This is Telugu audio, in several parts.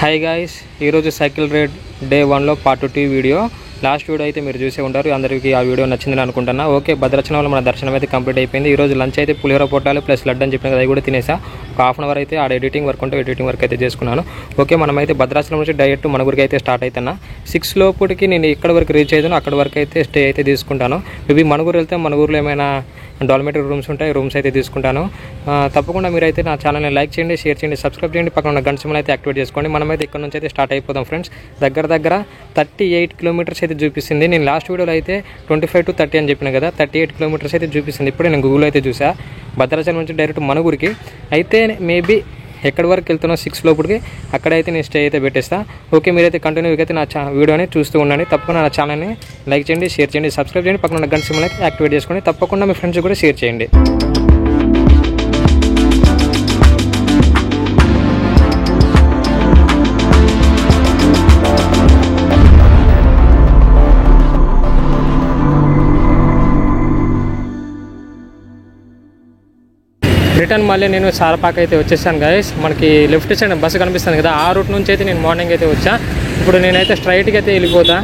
హాయ్ గాయ్స్, ఈరోజు సైకిల్ రైడ్ డే 1లో పార్ట్ 2 వీడియో. లాస్ట్ వీడియో అయితే మీరు చూసే ఉంటారు. అందరికీ ఆ వీడియో నచ్చిందని అనుకుంటున్నా. ఓకే, భద్రాచలంలో మన దర్శనం అయితే కంప్లీట్ అయిపోయింది. ఈరోజు లంచ్ అయితే పులిహోర పొట్టాలు ప్లస్ లడ్డు అని చెప్పిన కదా, అది కూడా తినేసా. ఒక హాఫ్ అన్ అవర్ అయితే ఆడ ఎడిటింగ్ వర్క్ ఉంటే ఎడిటింగ్ వర్క్ అయితే చేసుకున్నాను. ఓకే, మనమైతే భద్రాచలం నుంచి డైరెక్ట్ మనగురికి అయితే స్టార్ట్ అవుతున్నా. 6 లోపుకి నేను ఇక్కడ వరకు రీచ్ అవుతాను. అక్కడ వరకు అయితే స్టే అయితే తీసుకుంటాను. మేబీ మనగూరు వెళ్తే మనగూరులో ఏమైనా డాల్మెటరీ రూమ్స్ ఉంటాయి, రూమ్స్ అయితే తీసుకుంటాను. తప్పకుండా మీరైతే నా ఛానల్ని లైక్ చేయండి, షేర్ చేయండి, సబ్స్క్రైబ్ చేయండి, పక్కన ఉన్న గంట సింబల్ అయితే యాక్టివేట్ చేసుకోండి. మనమైతే ఇక్కడ నుంచి అయితే స్టార్ట్ అయిపోతాం ఫ్రెండ్స్. దగ్గర 38 కిలోమీటర్స్ అయితే చూపిస్తుంది. నేను లాస్ట్ వీడియోలో అయితే 25 to 30 అని చెప్పిన కదా, 38 కిలోమీటర్స్ అయితే చూపిస్తుంది. ఇప్పుడే నేను గూగుల్ అయితే చూసా. భద్రాచలం నుంచి డైరెక్ట్ మనగూరికి అయితే మేబీ ఎక్కడి వరకు వెళ్తున్నా 6 లోపలికి అక్కడైతే నేను స్టే అయితే పెట్టేస్తా. ఓకే, మీరైతే కంటిన్యూగా అయితే నా వీడియోని చూస్తూ ఉండండి. తప్పకుండా నా ఛానల్ని లైక్ చేయండి, షేర్ చేయండి, సబ్స్క్రైబ్ చేయండి, పక్కన ఉన్న గంట సింబల్ అయితే యాక్టివేట్ చేసుకోండి. తప్పకుండా మీ ఫ్రెండ్స్ కూడా షేర్ చేయండి. రిటర్న్ మళ్ళీ నేను సారపాక అయితే వచ్చేసాను గైస్. మనకి లెఫ్ట్ సైడ్ బస్సు కనిపిస్తుంది కదా, ఆ రూట్ నుంచి అయితే నేను మార్నింగ్ అయితే వచ్చా. ఇప్పుడు నేనైతే స్ట్రైట్కి అయితే వెళ్ళిపోతా.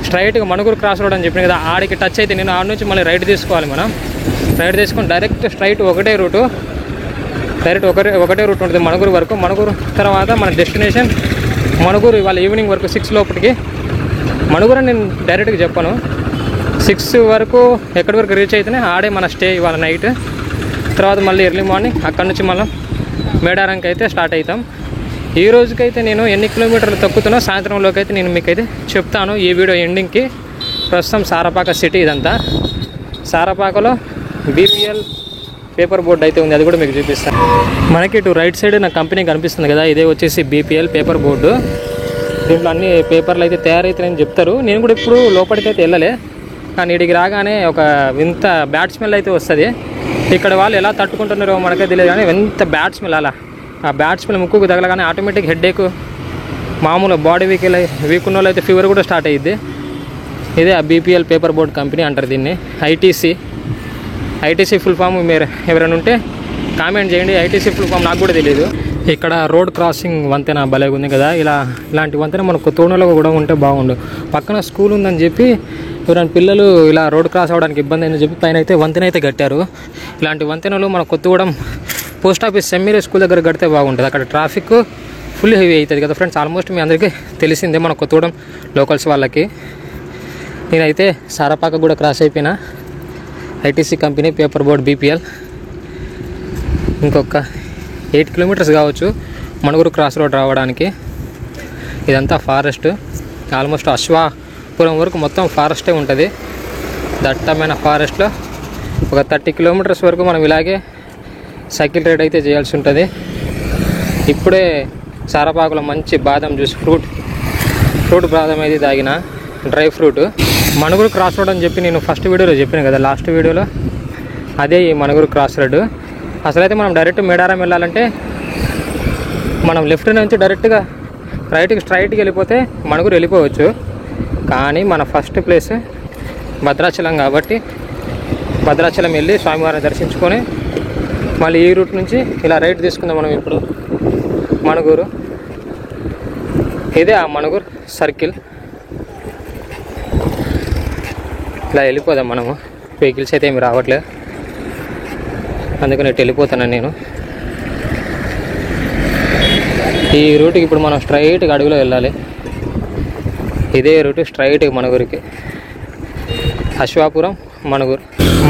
స్ట్రైట్గా మనగూరు క్రాస్ రోడ్ అని చెప్పిన కదా, ఆడికి టచ్ అయితే నేను ఆడ నుంచి మళ్ళీ రైట్ తీసుకోవాలి. మనం రైట్ తీసుకొని డైరెక్ట్ స్ట్రైట్ ఒకటే రూటు, డైరెక్ట్ ఒకటే రూట్ ఉంటుంది మనగూరు వరకు. మనగూరు తర్వాత మన డెస్టినేషన్ మనగూరు. ఇవాళ ఈవినింగ్ వరకు 6 లోపలికి మనగూరు అని నేను డైరెక్ట్గా చెప్పాను. 6 వరకు ఎక్కడి వరకు రీచ్ అయితేనే ఆడే మన స్టే ఇవాళ నైట్. తర్వాత మళ్ళీ ఎర్లీ మార్నింగ్ అక్కడ నుంచి మళ్ళీ మేడారంకి అయితే స్టార్ట్ అవుతాం. ఈ రోజుకైతే నేను ఎన్ని కిలోమీటర్లు తక్కుతున్నా సాయంత్రంలోకి అయితే నేను మీకైతే చెప్తాను ఈ వీడియో ఎండింగ్కి. ప్రస్తుతం సారపాక సిటీ ఇదంతా. సారపాకలో బీపీఎల్ పేపర్ బోర్డు అయితే ఉంది, అది కూడా మీకు చూపిస్తాను. మనకి ఇటు రైట్ సైడ్ నా కంపెనీ కనిపిస్తుంది కదా, ఇదే వచ్చేసి బీపీఎల్ పేపర్ బోర్డు. దీంట్లో అన్ని పేపర్లు అయితే తయారవుతాయని చెప్తారు. నేను కూడా ఇప్పుడు లోపలికి అయితే వెళ్ళలే, కానీ ఇడికి రాగానే ఒక వింత బ్యాడ్ స్మెల్ అయితే వస్తుంది. ఇక్కడ వాళ్ళు ఎలా తట్టుకుంటున్నారో మనకే తెలియదు, కానీ ఎంత బ్యాడ్ స్మెల్. అలా ఆ బ్యాడ్ స్మెల్ ముక్కుకు తగలగానే ఆటోమేటిక్ హెడేక్, మామూలు బాడీ వీక్ ఉన్న వాళ్ళు అయితే ఫీవర్ కూడా స్టార్ట్ అయ్యిద్ది. ఇదే ఆ బీపీఎల్ పేపర్ బోర్డ్ కంపెనీ అంటారు దీన్ని. ఐటీసీ ఫుల్ ఫామ్ మీరు ఎవరైనా ఉంటే కామెంట్ చేయండి. ఐటీసీ ఫుల్ ఫామ్ నాకు కూడా తెలియదు. ఇక్కడ రోడ్ క్రాసింగ్ వంతెన భలేగా ఉంది కదా, ఇలాంటి వంతెన మనకు తోడులో కూడా ఉంటే బాగుండు. పక్కన స్కూల్ ఉందని చెప్పి ఎవరైనా పిల్లలు ఇలా రోడ్ క్రాస్ అవ్వడానికి ఇబ్బంది అని చెప్పి పైన అయితే వంతెన అయితే కట్టారు. ఇలాంటి వంతెనలు మన కొత్తగూడెం పోస్ట్ ఆఫీస్ సెమ్మీరే స్కూల్ దగ్గర కడితే బాగుంటుంది. అక్కడ ట్రాఫిక్ ఫుల్ హెవీ అవుతుంది కదా ఫ్రెండ్స్. ఆల్మోస్ట్ మీ అందరికీ తెలిసిందే మన కొత్తగూడెం లోకల్స్ వాళ్ళకి. నేనైతే సారపాక కూడా క్రాస్ అయిపోయినా. ITC company paper board BPL. ఇంకొక 8 కిలోమీటర్స్ కావచ్చు మనగూరు క్రాస్ రోడ్ రావడానికి. ఇదంతా ఫారెస్ట్, ఆల్మోస్ట్ అశ్వాపురం వరకు మొత్తం ఫారెస్టే ఉంటుంది. దట్టమైన ఫారెస్ట్లో ఒక 30 కిలోమీటర్స్ వరకు మనం ఇలాగే సైకిల్ రైడ్ అయితే చేయాల్సి ఉంటుంది. ఇప్పుడే సారపాకులో మంచి బాదం జ్యూస్, ఫ్రూట్ బాదం అయితే తాగిన, dry fruit. Manuguru cross road అని చెప్పి నేను ఫస్ట్ వీడియోలో చెప్పాను కదా, లాస్ట్ వీడియోలో, అదే ఈ మనగూరు క్రాస్ రోడ్. అసలైతే మనం డైరెక్ట్ మేడారం వెళ్ళాలంటే మనం లెఫ్ట్ నుంచి డైరెక్ట్గా రైట్కి స్ట్రైట్కి వెళ్ళిపోతే మనగూరు వెళ్ళిపోవచ్చు. కానీ మన ఫస్ట్ ప్లేస్ భద్రాచలం కాబట్టి భద్రాచలం వెళ్ళి స్వామివారిని దర్శించుకొని మళ్ళీ ఈ రూట్ నుంచి ఇలా రైట్ తీసుకుందాం మనం. ఇప్పుడు మనగూరు, ఇదే ఆ మనగూరు సర్కిల్. ఇలా వెళ్ళిపోదాం మనము. వెహికల్స్ అయితే ఏమి రావట్లేదు, అందుకని ఇటు వెళ్ళిపోతున్నాను నేను. ఈ రూట్కి ఇప్పుడు మనం స్ట్రైట్గా అడుగులో వెళ్ళాలి. ఇదే రూట్ స్ట్రైట్గా మనగూరికి, అశ్వాపురం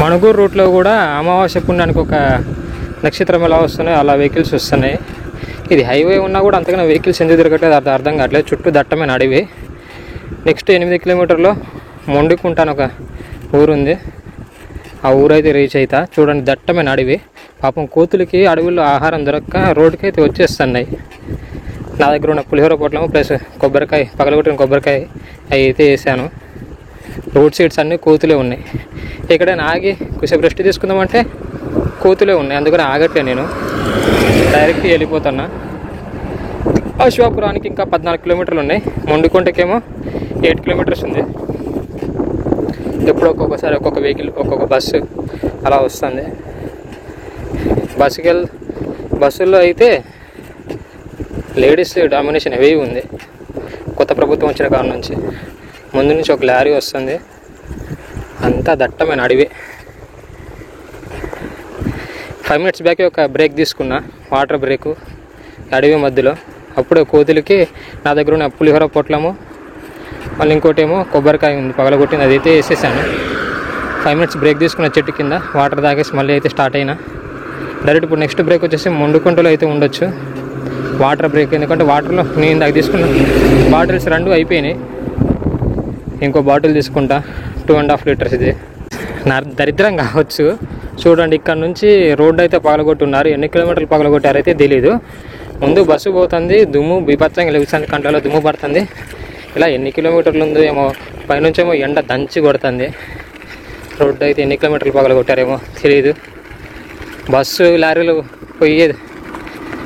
మనగూరు రూట్లో కూడా అమావాస్య పుణ్యానికి ఒక నక్షత్రం ఎలా వస్తున్నాయి అలా వెహికల్స్ వస్తున్నాయి. ఇది హైవే ఉన్నా కూడా అంతకన్నా వెహికల్స్ ఎందుకు తిరగట్లేదు అర్థం కావట్లేదు. చుట్టూ దట్టమైన అడవి. నెక్స్ట్ 8 కిలోమీటర్లో మొండికుంటాను ఒక ఊరుంది, ఆ ఊరైతే రీచ్ అవుతా. చూడండి, దట్టమైన అడవి. పాపం కోతులకి అడవుల్లో ఆహారం దొరక్క రోడ్డుకి అయితే వచ్చేస్తున్నాయి. నా దగ్గర ఉన్న పులిహోర పొట్లము ప్లస్ కొబ్బరికాయ, పగలగొట్టిన కొబ్బరికాయ అవి అయితే వేసాను. రోడ్ సైడ్స్ అన్నీ కోతులే ఉన్నాయి. ఎక్కడైనా ఆగి కొంచెం రెస్ట్ తీసుకుందామంటే కోతులే ఉన్నాయి, అందుకని ఆగట్లే. నేను డైరెక్ట్ వెళ్ళిపోతున్నా. అశ్వాపురానికి ఇంకా 14 కిలోమీటర్లు ఉన్నాయి. మొండికొండకేమో 8 కిలోమీటర్స్ ఉంది. ఎప్పుడు ఒక్కొక్కసారి ఒక్కొక్క వెహికల్, ఒక్కొక్క బస్సు అలా వస్తుంది. బస్సుల్లో అయితే లేడీస్ డామినేషన్ హెవీ ఉంది కొత్త ప్రభుత్వం వచ్చిన కాడ నుంచి. ముందు నుంచి ఒక లారీ వస్తుంది, అంతా దట్టమైన అడవి. 5 minutes బ్యాక్ ఒక బ్రేక్ తీసుకున్నా, వాటర్ బ్రేకు అడవి మధ్యలో. అప్పుడే కోతులకి నా దగ్గర ఉన్న పులిహోర పొట్లము, మళ్ళీ ఇంకోటి ఏమో కొబ్బరికాయ ఉంది పగలగొట్టింది, అది అయితే వేసేసాను. 5 minutes బ్రేక్ తీసుకున్న చెట్టు కింద వాటర్ తాగేసి మళ్ళీ అయితే స్టార్ట్ అయినా. డైరెక్ట్ ఇప్పుడు నెక్స్ట్ బ్రేక్ వచ్చేసి మొండుకుంటలో అయితే ఉండొచ్చు, వాటర్ బ్రేక్. ఎందుకంటే వాటర్లో నేను ఇందాక తీసుకున్న బాటిల్స్ 2 అయిపోయినాయి, ఇంకో బాటిల్ తీసుకుంటా 2.5 liters. ఇది నా దరిద్రం కావచ్చు. చూడండి, ఇక్కడ నుంచి రోడ్డు అయితే పగలగొట్టున్నారు, ఎన్ని కిలోమీటర్లు పగలగొట్టారు అయితే తెలీదు. ముందు బస్సు పోతుంది, దుమ్ము బీభత్సంగా లెగుస్తుంది, కంటలో దుమ్ము పడుతుంది. ఇలా ఎన్ని కిలోమీటర్లు ఉందో ఏమో, పైనుంచేమో ఎండ దంచి కొడుతుంది. రోడ్డు అయితే ఎన్ని కిలోమీటర్లు పగలగొట్టారేమో తెలియదు. బస్సు లారీలు పోయేది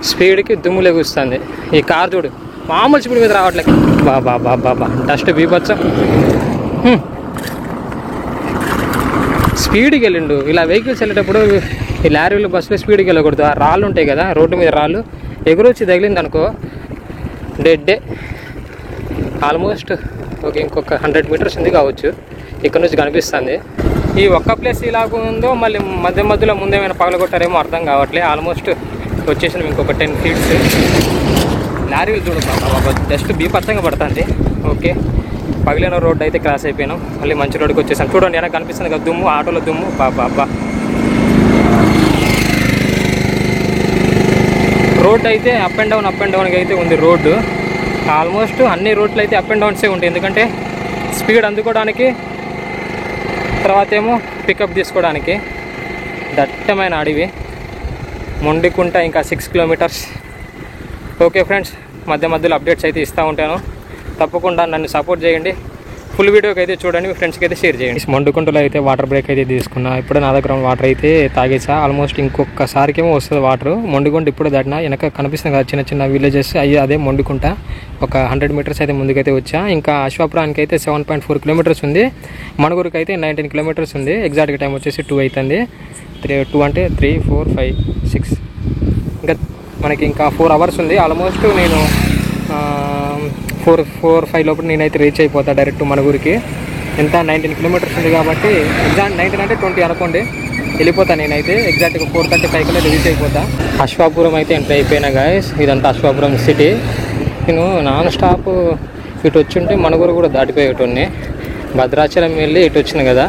స్పీడ్కి దుమ్ము లెగుస్తుంది. ఈ కార్ చూడు మామూలు స్పీడ్ మీద రావట్లేదు. బాబా డస్ట్ బీభత్సం. స్పీడ్కి వెళ్ళిండు. ఇలా వెహికల్స్ వెళ్ళేటప్పుడు ఈ లారీలు బస్సులో స్పీడ్కి వెళ్ళకూడదు. ఆ రాళ్ళు ఉంటాయి కదా, రోడ్డు మీద రాళ్ళు ఎగురొచ్చి తగిలింది అనుకో డెడ్డే. ఆల్మోస్ట్ ఇంకొక 100 meters ఉంది కావచ్చు, ఇక్కడ నుంచి కనిపిస్తుంది. ఈ ఒక్క ప్లేస్ ఇలాగ ఉందో, మళ్ళీ మధ్యలో ముందేమైనా పగలగొట్టారేమో అర్థం కావట్లేదు. ఆల్మోస్ట్ వచ్చేసినాం ఇంకొక 10 feet. లారీలు చూడబాబా జస్ట్ బీపచ్చంగా పడుతుంది. ఓకే, పగిలిన రోడ్డు అయితే క్రాస్ అయిపోయినాం, మళ్ళీ మంచి రోడ్డుకి వచ్చేసాం. చూడండి వెనక కనిపిస్తుంది కదా దుమ్ము, ఆటోలో దుమ్ము. బాబా రోడ్డు అయితే అప్ అండ్ డౌన్కి అయితే ఉంది రోడ్డు. ఆల్మోస్ట్ అన్ని రోడ్లు అయితే అప్ అండ్ డౌన్సే ఉంటాయి, ఎందుకంటే స్పీడ్ అందుకోవడానికి, తర్వాత ఏమో పికప్ తీసుకోవడానికి. దట్టమైన అడవి, మొండికుంట ఇంకా 6 kilometers. ఓకే ఫ్రెండ్స్, మధ్యలో అప్డేట్స్ అయితే ఇస్తూ ఉంటాను. తప్పకుండా నన్ను సపోర్ట్ చేయండి. ఫుల్ వీడియోకి అయితే చూడండి, మీ ఫ్రెండ్స్కి అయితే షేర్ చేయండి. మొండుకుంటలో అయితే వాటర్ బ్రేక్ అయితే తీసుకున్నా. ఇప్పుడు నా దగ్గర వాటర్ అయితే తాగేసా. ఆల్మోస్ట్ ఇంకొకసారికేమో వస్తుంది వాటర్. మొండుకుంట ఇప్పుడు దాటినా, వెనక కనిపిస్తుంది కదా చిన్న విలేజెస్, అదే మొండుకుంట. ఒక 100 meters అయితే ముందుకైతే వచ్చా. ఇంకా అశ్వాపురానికి అయితే 7.4 kilometers ఉంది. మణుగూరుకి అయితే 19 kilometers ఉంది. ఎగ్జాక్ట్గా టైం వచ్చేసి 2 అవుతుంది. 2 అంటే 3, 4, 5, 6, ఇంకా మనకి ఇంకా 4 hours ఉంది. ఆల్మోస్ట్ నేను 4, 5 లోపల నేనైతే రీచ్ అయిపోతా డైరెక్ట్ మణుగూరుకి. ఎంత 19 kilometers ఉంది కాబట్టి, ఎగ్జాక్ట్ 19 అంటే 20 అనుకోండి, వెళ్ళిపోతా నేనైతే. ఎగ్జాక్ట్గా 4:35 కల్లా రీచ్ అయిపోతా. అశ్వాపురం అయితే ఎంటర్ అయిపోయినా గాయస్. ఇదంతా అశ్వాపురం సిటీ. నేను నాన్ స్టాప్ ఇటు వచ్చుంటే మణుగూరు కూడా దాటిపోయేటోన్ని. భద్రాచలం వెళ్ళి ఇటు వచ్చిన కదా,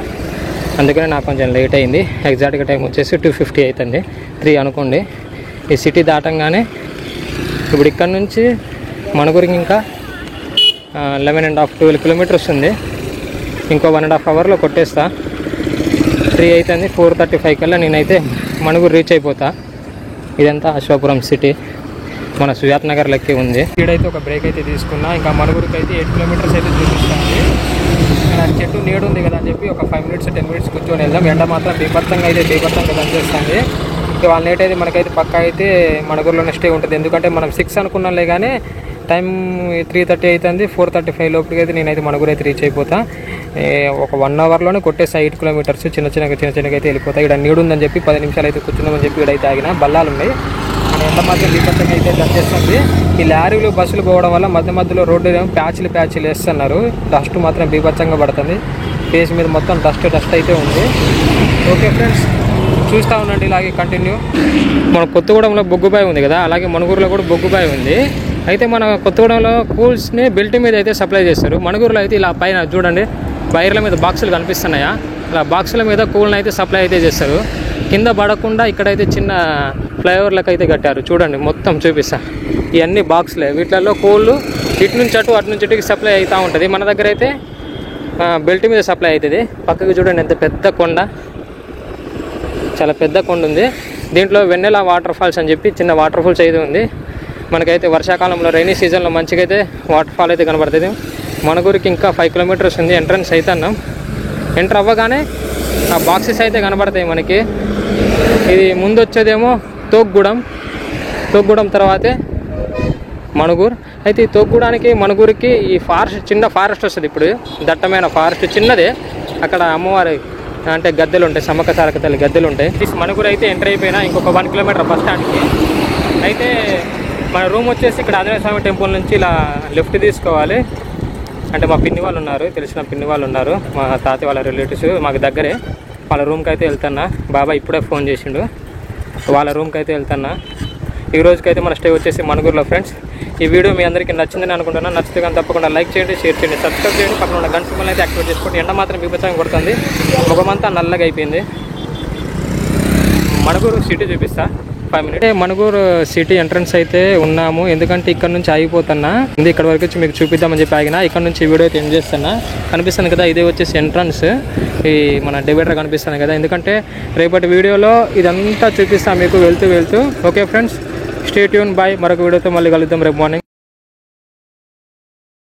అందుకని నాకు కొంచెం లేట్ అయింది. ఎగ్జాక్ట్గా టైం వచ్చేసి 2:50 అవుతుంది, 3 అనుకోండి. ఈ సిటీ దాటంగానే ఇప్పుడు ఇక్కడ నుంచి మణుగూరుకి ఇంకా 11.5, 12 kilometers ఉంది. ఇంకో 1.5 hourలో కొట్టేస్తా. 3 అవుతుంది, 4:35 కల్లా నేనైతే మణుగూరు రీచ్ అయిపోతా. ఇదంతా అశ్వాపురం సిటీ, మన సుజాత్ నగర్ లెక్కే ఉంది. ఇక్కడైతే ఒక బ్రేక్ అయితే తీసుకున్నా. ఇంకా మణుగూరుకి అయితే 8 kilometers అయితే చూపిస్తుంది. చెట్టు నీడు ఉంది కదా అని చెప్పి ఒక 5 minutes 10 minutes కూర్చొని వెళ్దాం. ఎండ మాత్రం బీభత్సంగా కనిపిస్తుంది. వాళ్ళ లేట్ అయితే మనకైతే పక్కా అయితే మణుగూరులోనే స్టే ఉంటుంది. ఎందుకంటే మనం 6 అనుకున్నాంలే, కానీ టైం 3:30 అవుతుంది. 4:35 లోపలికి అయితే నేనైతే మణుగూరు అయితే రీచ్ అయిపోతా. ఒక 1 hourలోనే కొట్టేస్తా 8 kilometers. చిన్నగా అయితే వెళ్ళిపోతా. ఇక్కడ నీడు ఉందని చెప్పి 10 నిమిషాలు అయితే కూర్చుందామని చెప్పి ఇక్కడైతే ఆగిన. బల్లాలు ఉన్నాయి, మన ఎండ మాత్రం బీభత్సంగా అయితే దంచేస్తుంది. ఈ లారీలు బస్సులు పోవడం వల్ల మధ్యలో రోడ్డు ఏమో ప్యాచ్లు వేస్తున్నారు. డస్ట్ మాత్రం బీభత్సంగా పడుతుంది. ఫేస్ మీద మొత్తం డస్ట్ అయితే ఉంది. ఓకే ఫ్రెండ్స్, చూస్తూ ఉండండి ఇలాగే కంటిన్యూ. మన కొత్తగూడెంలో బొగ్గుబాయి ఉంది కదా, అలాగే మణుగూరులో కూడా బొగ్గుబాయి ఉంది. అయితే మన కొత్తగూడెంలో కూల్స్ని బెల్ట్ మీద అయితే సప్లై చేస్తారు. మణుగూరులో అయితే ఇలా పైన చూడండి వైర్ల మీద బాక్సులు కనిపిస్తున్నాయా, ఇలా బాక్సుల మీద కూల్ని అయితే సప్లై అయితే చేస్తారు. కింద పడకుండా ఇక్కడైతే చిన్న ఫ్లైఓవర్లకు అయితే కట్టారు. చూడండి మొత్తం చూపిస్తా. ఇవన్నీ బాక్సులే, వీటిలలో కోళ్ళు ఇటు నుంచి ఇటుకి సప్లై అవుతూ ఉంటుంది. మన దగ్గర అయితే బెల్ట్ మీద సప్లై అవుతుంది. పక్కకి చూడండి ఎంత పెద్ద కొండ, చాలా పెద్ద కొండ ఉంది. దీంట్లో వెన్నెల వాటర్ ఫాల్స్ అని చెప్పి చిన్న వాటర్ ఫాల్స్ అయితే ఉంది. మనకైతే వర్షాకాలంలో రైనీ సీజన్లో మంచిగా అయితే వాటర్ ఫాల్ అయితే కనబడుతుంది. మణుగూరుకి ఇంకా 5 kilometers ఉంది. ఎంట్రన్స్ అయితే అన్నాం. ఎంటర్ అవ్వగానే ఆ బాక్సెస్ అయితే కనబడతాయి మనకి. ఇది ముందు వచ్చేదేమో తోగ్గూడెం తర్వాతే మణుగూరు. అయితే ఈ తోగ్గూడానికి మణుగూరుకి ఈ చిన్న ఫారెస్ట్ వస్తుంది. ఇప్పుడు దట్టమైన ఫారెస్ట్ చిన్నదే. అక్కడ అమ్మవారి అంటే గద్దెలు ఉంటాయి, సమ్మక్క సారక్క తల్లి గద్దెలు ఉంటాయి. మణుగూరు అయితే ఎంటర్ అయిపోయినా ఇంకొక 1 kilometer బస్ స్టాండ్కి. అయితే మన రూమ్ వచ్చేసి ఇక్కడ ఆంజనేయ స్వామి టెంపుల్ నుంచి ఇలా లెఫ్ట్ తీసుకోవాలి. అంటే మా పిన్ని వాళ్ళు ఉన్నారు, తెలిసిన పిన్ని వాళ్ళు ఉన్నారు, మా తాతయ్య వాళ్ళ రిలేటివ్స్ మాకు దగ్గరే. వాళ్ళ రూమ్కి అయితే వెళ్తున్నా. బాబాయ్ ఇప్పుడే ఫోన్ చేసిండు, వాళ్ళ రూమ్కి అయితే వెళ్తున్నా. ఈ రోజుకైతే మన స్టే వచ్చేసి మణుగూరులో ఫ్రెండ్స్. ఈ వీడియో మీ అందరికీ నచ్చిందని అనుకుంటున్నాను. నచ్చితే కానీ తప్పకుండా లైక్ చేయండి, షేర్ చేయండి, సబ్స్క్రైబ్ చేయండి. పక్కన ఉన్న గంట సింబల్ అయితే యాక్టివేట్ చేసుకోండి. ఎండ మాత్రం బీభత్సంగా కొడుతుంది, ముఖమంతా నల్లగా అయిపోయింది. మణుగూరు సిటీ చూపిస్తా 5 minutes. మణుగూరు సిటీ ఎంట్రన్స్ అయితే ఉన్నాము, ఎందుకంటే ఇక్కడ నుంచి ఆగిపోతున్నా. ఇక్కడ వరకు వచ్చి మీకు చూపిద్దామని చెప్పి ఆగినా. ఇక్కడ నుంచి వీడియో అయితే ఎండ్ చేస్తున్నా. కనిపిస్తుంది కదా, ఇదే వచ్చేసి ఎంట్రన్స్. ఈ మన డివైడర్ కనిపిస్తుంది కదా, ఎందుకంటే రేపటి వీడియోలో ఇదంతా చూపిస్తాను మీకు వెళ్తూ. Okay friends, stay tune, bye. మరొక వీడియోతో మళ్ళీ కలుద్దాం రేపు మార్నింగ్.